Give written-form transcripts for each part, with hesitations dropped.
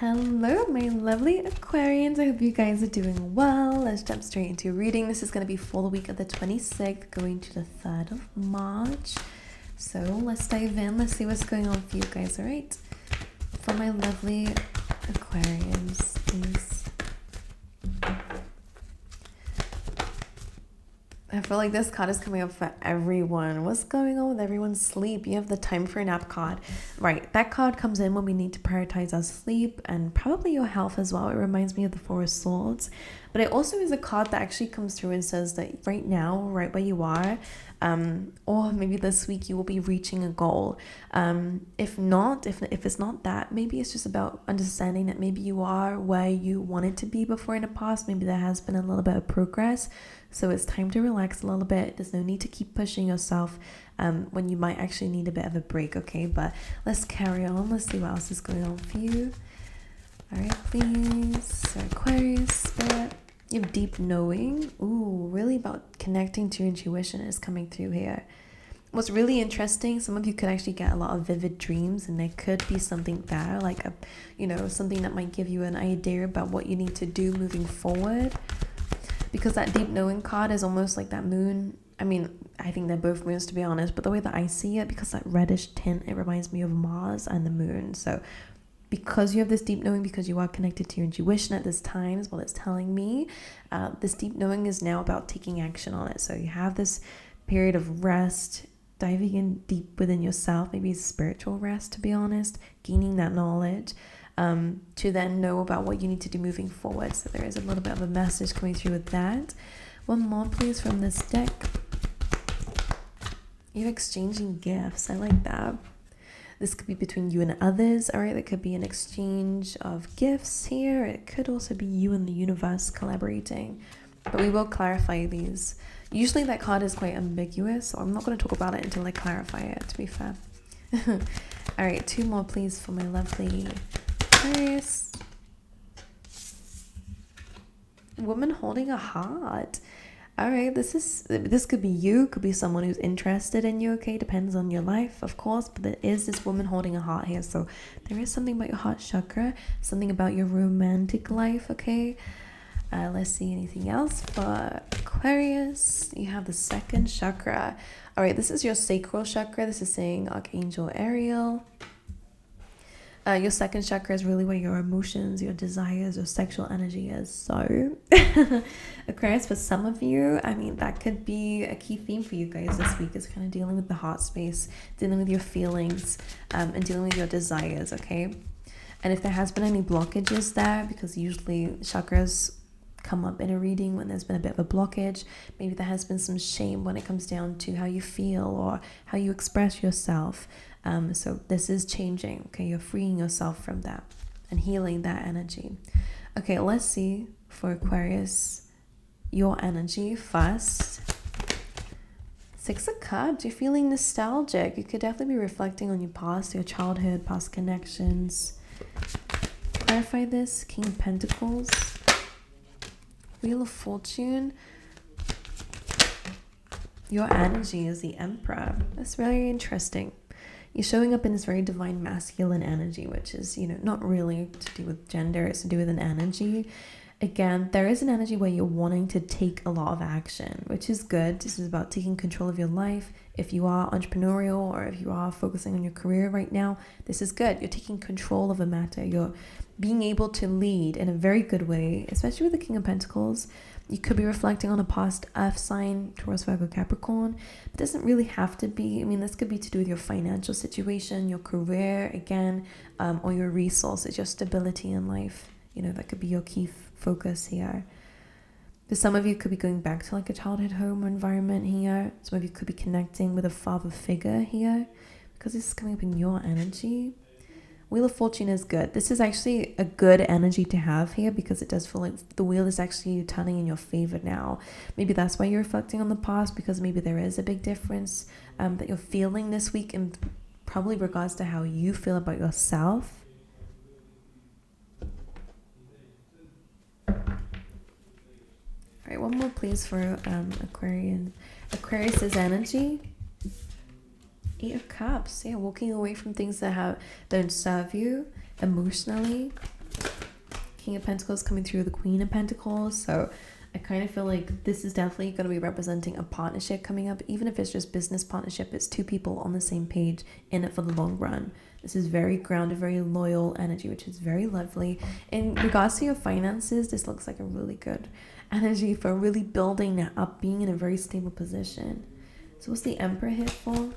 Hello, my lovely Aquarians. I hope you guys are doing well. Let's jump straight into reading. This is going to be for the week of the 26th, going to the 3rd of March. So let's dive in. Let's see what's going on for you guys, all right? For my lovely Aquarians, please. I feel like this card is coming up for everyone. What's going on with everyone's sleep? You have the time for a nap card. Right, that card comes in when we need to prioritize our sleep and probably your health as well. It reminds me of the Four of Swords. But it also is a card that actually comes through and says that right now, right where you are, or maybe this week you will be reaching a goal. If it's not that, maybe it's just about understanding that maybe you are where you wanted to be before in the past. Maybe there has been a little bit of progress. So it's time to relax a little bit. There's no need to keep pushing yourself when you might actually need a bit of a break, okay? But let's carry on. Let's see what else is going on for you. All right, please. So Aquarius, Spirit. You have deep knowing. Ooh, really about connecting to your intuition is coming through here. What's really interesting, some of you could actually get a lot of vivid dreams, and there could be something there, like something that might give you an idea about what you need to do moving forward. Because that deep knowing card is almost like that moon. I mean, I think they're both moons, to be honest, but the way that I see it, because that reddish tint, it reminds me of Mars and the moon. So because you have this deep knowing, because you are connected to your intuition at this time is what it's telling me, this deep knowing is now about taking action on it. So you have this period of rest, diving in deep within yourself, maybe it's spiritual rest, to be honest, gaining that knowledge, to then know about what you need to do moving forward. So there is a little bit of a message coming through with that. One more, please, from this deck. You're exchanging gifts. I like that. This could be between you and others, all right? It could be an exchange of gifts here. It could also be you and the universe collaborating, but we will clarify these. Usually that card is quite ambiguous, so I'm not going to talk about it until I clarify it, to be fair. All right, 2 more, please, for my lovely Aquarius. Woman holding a heart. All right, this could be you, could be someone who's interested in you, okay? Depends on your life, of course, but there is this woman holding a heart here. So there is something about your heart chakra, something about your romantic life, okay? Let's see anything else for Aquarius. You have the 2nd chakra. All right, this is your sacral chakra. This is saying Archangel Ariel. Your 2nd chakra is really where your emotions, your desires, your sexual energy is. So Aquarius, for some of you, I mean, that could be a key theme for you guys this week, is kind of dealing with the heart space, dealing with your feelings, and dealing with your desires, okay? And if there has been any blockages there, because usually chakras come up in a reading when there's been a bit of a blockage, maybe there has been some shame when it comes down to how you feel or how you express yourself. So this is changing, okay? You're freeing yourself from that and healing that energy. Okay, let's see for Aquarius, your energy first. 6 of Cups, you're feeling nostalgic. You could definitely be reflecting on your past, your childhood, past connections. Clarify this, King of Pentacles. Wheel of Fortune. Your energy is the Emperor. That's very interesting. You're showing up in this very divine masculine energy, which is, not really to do with gender, it's to do with an energy. Again, there is an energy where you're wanting to take a lot of action, which is good. This is about taking control of your life. If you are entrepreneurial or if you are focusing on your career right now, this is good. You're taking control of a matter. You're being able to lead in a very good way, especially with the King of Pentacles. You could be reflecting on a past Earth sign, Taurus, Virgo, Capricorn. It doesn't really have to be. I mean, this could be to do with your financial situation, your career, again, or your resources, your stability in life. That could be your key focus here. For some of you, could be going back to like a childhood home or environment here. Some of you could be connecting with a father figure here, because this is coming up in your energy. Wheel of Fortune is good. This is actually a good energy to have here, because it does feel like the wheel is actually turning in your favor now. Maybe that's why you're reflecting on the past, because maybe there is a big difference that you're feeling this week, in probably regards to how you feel about yourself. All right, one more please for Aquarius's energy. 8 of Cups. Yeah, walking away from things that don't serve you emotionally. King of Pentacles coming through the Queen of Pentacles. So I kind of feel like this is definitely going to be representing a partnership coming up. Even if it's just business partnership, it's two people on the same page in it for the long run. This is very grounded, very loyal energy, which is very lovely. In regards to your finances, this looks like a really good energy for really building that up, being in a very stable position. So what's the Emperor here for?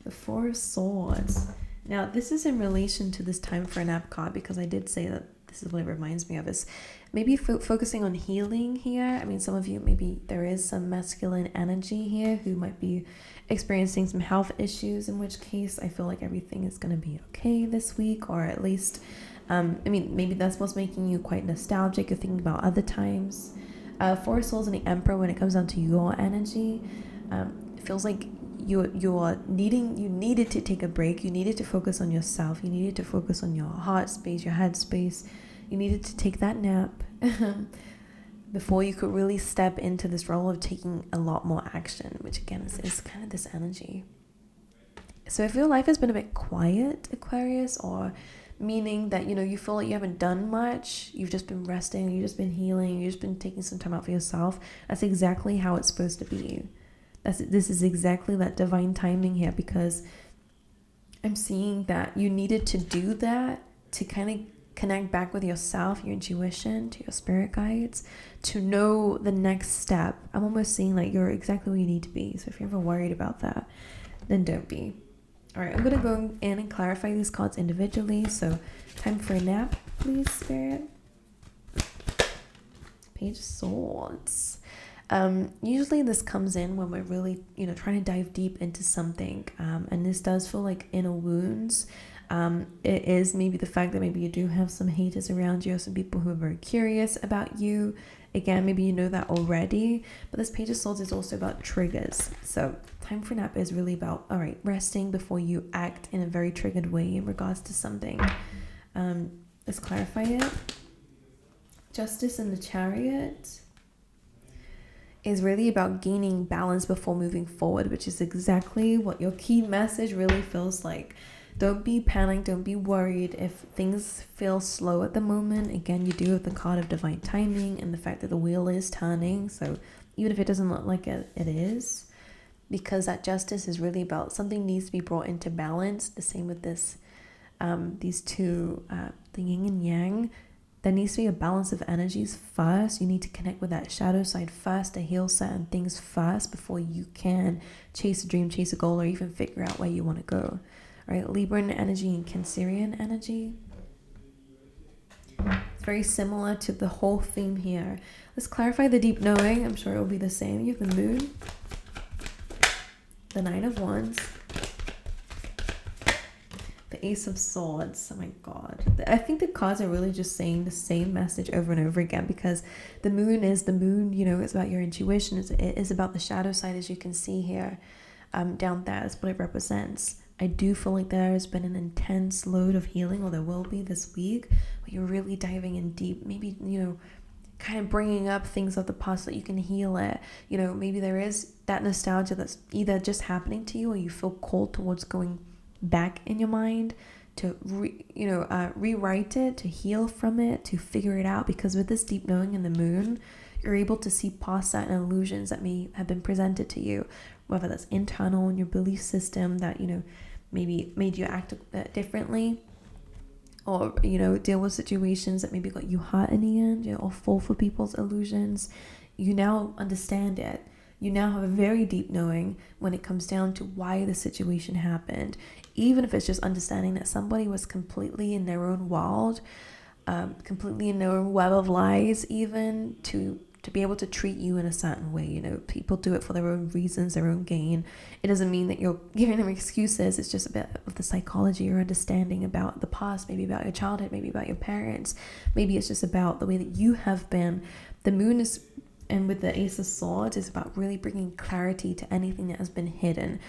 The Four of Swords. Now, this is in relation to this time for an app card, because I did say that this is what it reminds me of, is maybe focusing on healing here. I mean, some of you, maybe there is some masculine energy here who might be experiencing some health issues, in which case I feel like everything is going to be okay this week, or at least, I mean, maybe that's what's making you quite nostalgic. You're thinking about other times. Four of Swords and the Emperor, when it comes down to your energy, it feels like you needed to take a break. You needed to focus on yourself. You needed to focus on your heart space, your head space. You needed to take that nap before you could really step into this role of taking a lot more action, which again is kind of this energy. So if your life has been a bit quiet, Aquarius, or meaning that, you know, you feel like you haven't done much, you've just been resting, you've just been healing, you've just been taking some time out for yourself, that's exactly how it's supposed to be. This is exactly that divine timing here, because I'm seeing that you needed to do that to kind of connect back with yourself, your intuition, to your spirit guides, to know the next step. I'm almost seeing like you're exactly where you need to be. So if you're ever worried about that, then don't be. All right, I'm going to go in and clarify these cards individually. So time for a nap, please, Spirit. Page of Swords. Usually this comes in when we're really, you know, trying to dive deep into something. And this does feel like inner wounds. It is maybe the fact that maybe you do have some haters around you, or some people who are very curious about you. Again, maybe you know that already, but this Page of Swords is also about triggers. So time for nap is really about, all right, resting before you act in a very triggered way in regards to something. Let's clarify it. Justice in the Chariot is really about gaining balance before moving forward, which is exactly what your key message really feels like. Don't be panicked, don't be worried if things feel slow at the moment. Again, you do have the card of divine timing and the fact that the wheel is turning. So even if it doesn't look like it is, because that justice is really about something needs to be brought into balance. The same with this, these two, the yin and yang. There needs to be a balance of energies first. You need to connect with that shadow side first to heal certain things first before you can chase a dream, chase a goal, or even figure out where you want to go. All right, Libran energy and Cancerian energy. It's very similar to the whole theme here. Let's clarify the deep knowing. I'm sure it will be the same. You have the Moon, the Nine of Wands, the Ace of Swords. Oh my God. I think the cards are really just saying the same message over and over again, because the moon is the moon, you know, it's about your intuition. It is about the shadow side, as you can see here, down there. That's what it represents. I do feel like there has been an intense load of healing, or there will be this week, where you're really diving in deep, maybe, you know, kind of bringing up things of the past so that you can heal it. You know, maybe there is that nostalgia that's either just happening to you, or you feel called towards going back in your mind to rewrite it, to heal from it, to figure it out. Because with this deep knowing in the moon, you're able to see past certain illusions that may have been presented to you, whether that's internal in your belief system that, you know, maybe made you act differently, or, you know, deal with situations that maybe got you hurt in the end, you know, or fall for people's illusions. You now understand it. You now have a very deep knowing when it comes down to why the situation happened, even if it's just understanding that somebody was completely in their own world, completely in their own web of lies, even to be able to treat you in a certain way. You know, people do it for their own reasons, their own gain. It doesn't mean that you're giving them excuses. It's just a bit of the psychology or understanding about the past, maybe about your childhood, maybe about your parents. Maybe it's just about the way that you have been. The moon is, and with the Ace of Swords, is about really bringing clarity to anything that has been hidden.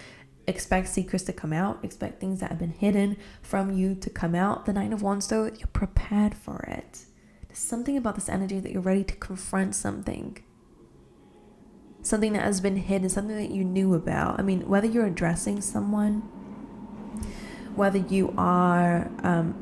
Expect secrets to come out. Expect things that have been hidden from you to come out. The Nine of Wands, though, you're prepared for it. There's something about this energy that you're ready to confront something. something that has been hidden, something that you knew about. I mean, whether you're addressing someone, whether you are,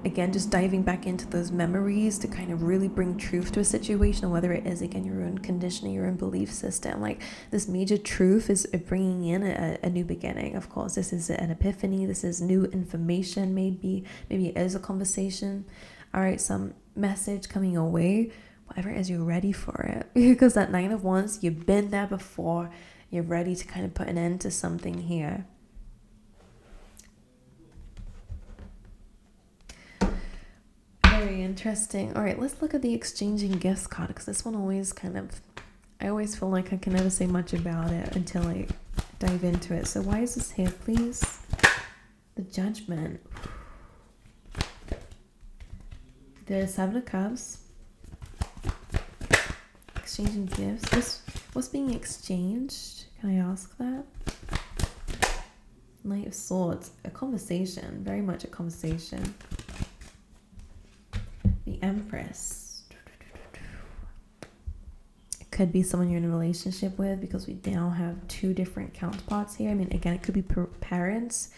again, just diving back into those memories to kind of really bring truth to a situation, or whether it is, again, your own conditioning, your own belief system, like this major truth is bringing in a new beginning. Of course, this is an epiphany. This is new information. Maybe it is a conversation. All right, some message coming your way, whatever it is, you're ready for it. Because that Nine of Wands, you've been there before. You're ready to kind of put an end to something here. Very interesting. All right, let's look at the exchanging gifts card, because this one always kind of, I always feel like I can never say much about it until I dive into it. So why is this here, please? The Judgment. The Seven of Cups. Exchanging gifts. What's being exchanged? Can I ask that? Knight of Swords. A conversation. Very much a conversation. The Empress. It could be someone you're in a relationship with, because we now have two different counterparts here. I mean, again, it could be parents,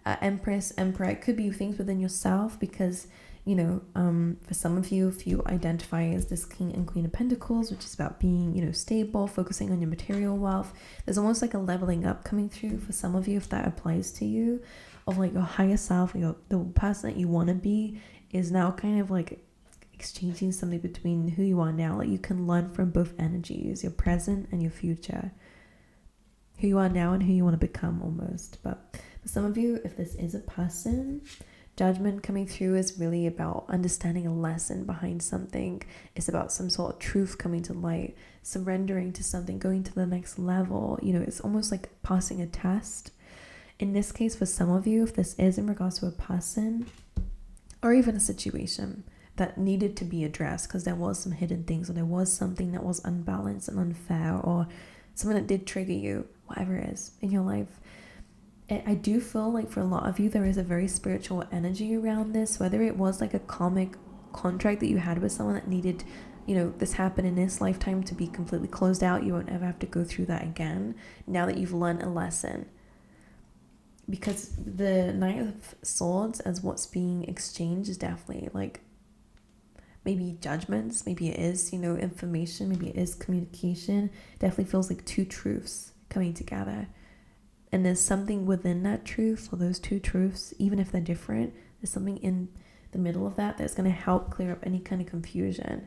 Empress, Emperor. It could be things within yourself, because, you know, for some of you, if you identify as this King and Queen of Pentacles, which is about being, you know, stable, focusing on your material wealth, there's almost like a leveling up coming through for some of you, if that applies to you, of like your higher self, the person that you want to be is now kind of like exchanging something between who you are now. Like you can learn from both energies, your present and your future, who you are now and who you want to become almost. But for some of you, if this is a person, Judgment coming through is really about understanding a lesson behind something. It's about some sort of truth coming to light, surrendering to something, going to the next level. You know, it's almost like passing a test. In this case, for some of you, if this is in regards to a person or even a situation that needed to be addressed because there was some hidden things, or there was something that was unbalanced and unfair, or something that did trigger you, whatever it is in your life. I do feel like for a lot of you, there is a very spiritual energy around this, whether it was like a karmic contract that you had with someone that needed, you know, this happened in this lifetime to be completely closed out. You won't ever have to go through that again now that you've learned a lesson. Because the Knight of Swords as what's being exchanged is definitely like maybe judgments, maybe it is, you know, information, maybe it is communication. Definitely feels like two truths coming together. And there's something within that truth, or those two truths, even if they're different, there's something in the middle of that that's going to help clear up any kind of confusion.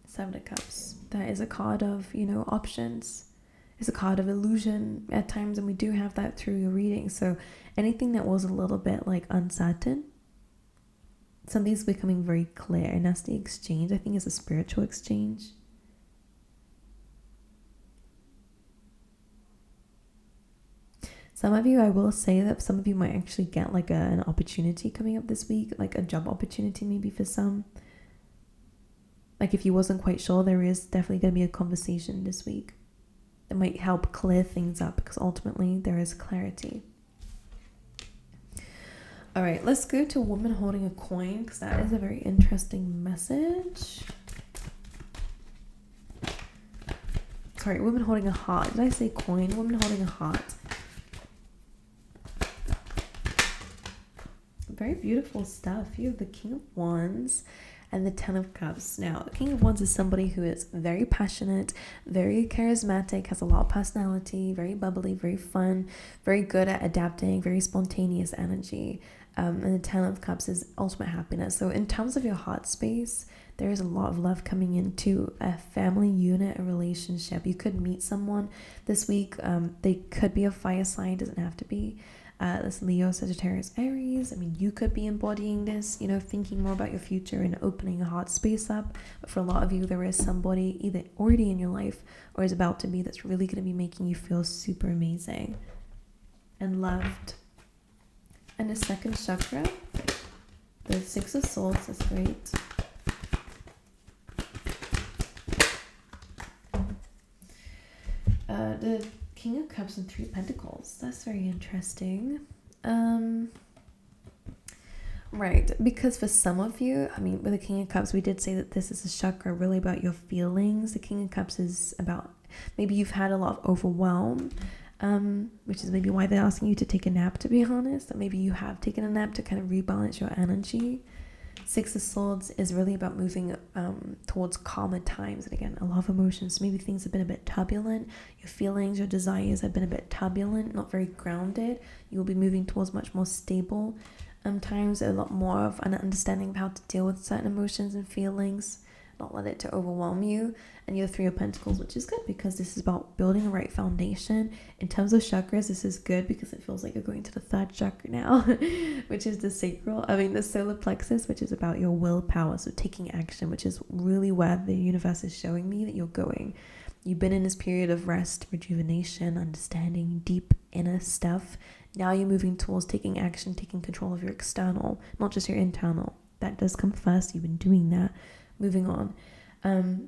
Seven of Cups. That is a card of, you know, options. It's a card of illusion at times, and we do have that through your reading. So anything that was a little bit like uncertain, something's becoming very clear, and that's the exchange. I think it's a spiritual exchange. Some of you, I will say that some of you might actually get like an opportunity coming up this week, like a job opportunity maybe for some. Like if you wasn't quite sure, there is definitely going to be a conversation this week that might help clear things up, because ultimately there is clarity. All right, let's go to woman holding a coin, because that is a very interesting message. Sorry, woman holding a heart. Did I say coin? Woman holding a heart. Very beautiful stuff. You have the King of Wands and the Ten of Cups. Now, the King of Wands is somebody who is very passionate, very charismatic, has a lot of personality, very bubbly, very fun, very good at adapting, very spontaneous energy. And the Ten of Cups is ultimate happiness. So in terms of your heart space, there is a lot of love coming into a family unit, a relationship. You could meet someone this week. They could be a fire sign, doesn't have to be. This Leo, Sagittarius, Aries. I mean, you could be embodying this, you know, thinking more about your future and opening a heart space up. But for a lot of you, there is somebody either already in your life or is about to be that's really going to be making you feel super amazing and loved. And the second chakra, the Six of Swords, is great. The King of Cups and Three of Pentacles. That's very interesting. Right, because for some of you, I mean, with the King of Cups, we did say that this is a chakra really about your feelings. The King of Cups is about, maybe you've had a lot of overwhelm, which is maybe why they're asking you to take a nap, to be honest. Or maybe you have taken a nap to kind of rebalance your energy. Six of Swords is really about moving towards calmer times. And again, a lot of emotions. Maybe things have been a bit turbulent. Your feelings, your desires have been a bit turbulent, not very grounded. You will be moving towards much more stable times, a lot more of an understanding of how to deal with certain emotions and feelings, not let it to overwhelm you. And your Three of Pentacles, which is good because this is about building a right foundation. In terms of chakras, this is good because it feels like you're going to the third chakra now, which is the sacral, the solar plexus, which is about your willpower, so taking action, which is really where the universe is showing me that you're going. You've been in this period of rest, rejuvenation, understanding deep inner stuff. Now you're moving towards taking action, taking control of your external, not just your internal. That does come first. You've been doing that. Moving on.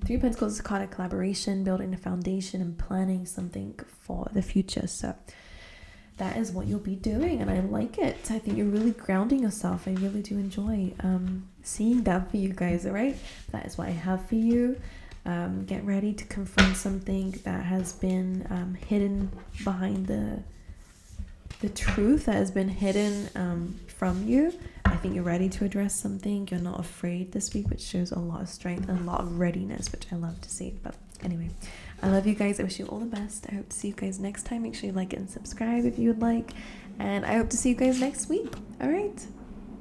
Three of Pentacles is a card of collaboration, building a foundation and planning something for the future. So that is what you'll be doing, and I like it. I think you're really grounding yourself. I really do enjoy seeing that for you guys, all right? That is what I have for you. Get ready to confront something that has been hidden behind the truth that has been hidden from you. I think you're ready to address something. You're not afraid this week, which shows a lot of strength and a lot of readiness, which I love to see. But anyway, I love you guys. I wish you all the best. I hope to see you guys next time. Make sure you like and subscribe if you would like. And I hope to see you guys next week. All right.